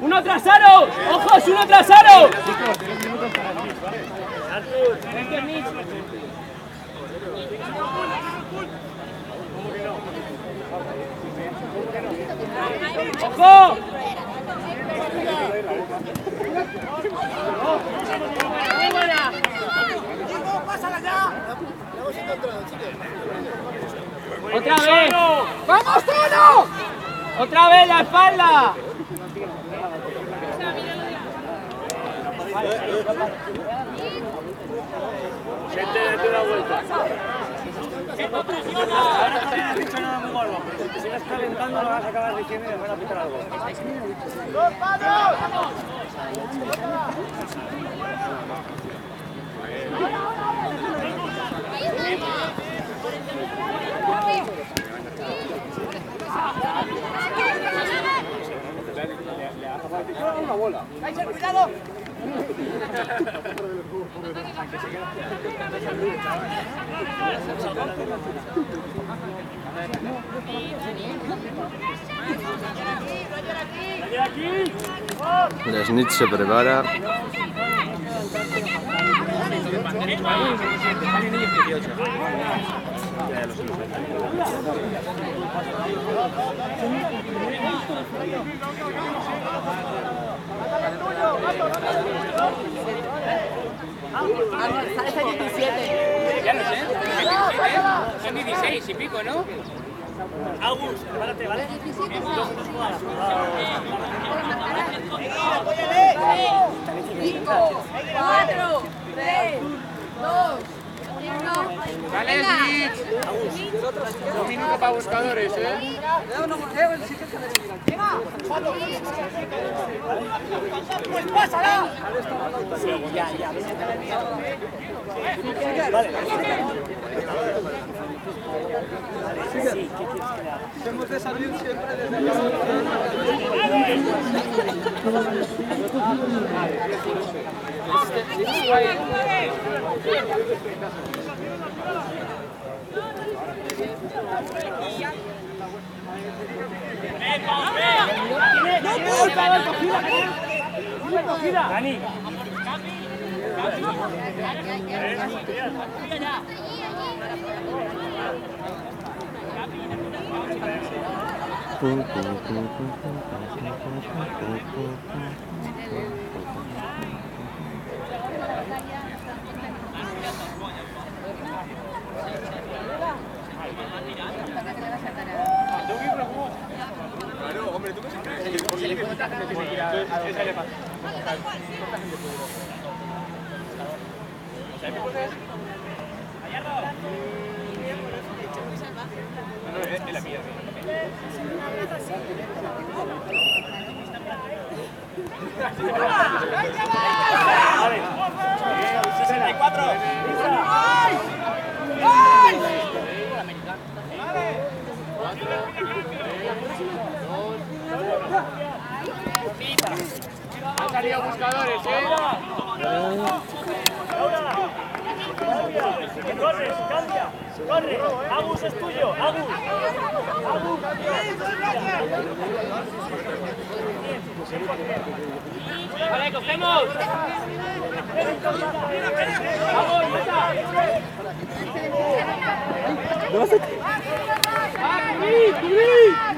¡Uno tras aro! ¡Ojos, uno tras aro! ¡Ojo! ¡Otra vez! ¡Vamos, Tono! ¡Otra vez la espalda! Siente una vuelta. Ahora no has dicho nada muy gordo, pero si te sigues calentando lo vas a acabar diciendo y después a pitar algo. ¡Dos palos! Una bola. ¡Cuidado! El snitch se prepara. Sales a 17. Ya no sé. Son 16 y pico, ¿no? Agus, prepárate, ¿vale? 5, 4, 3, 2, 1. Vale, Snitch. Un minuto para buscadores, ¿eh? ¡Pues pásala! Vale. Hemos de salir siempre desde Dani. Claro, hombre, tú me crees que le cuenta que se seguir a ese le pasa. No, es la mía. Vale. 64. Han salido buscadores, ¿eh? Corre, cambia. Corre. Agus es tuyo. Agus. Vale, cogemos. Vamos, meta. ¡Ah, cubrí!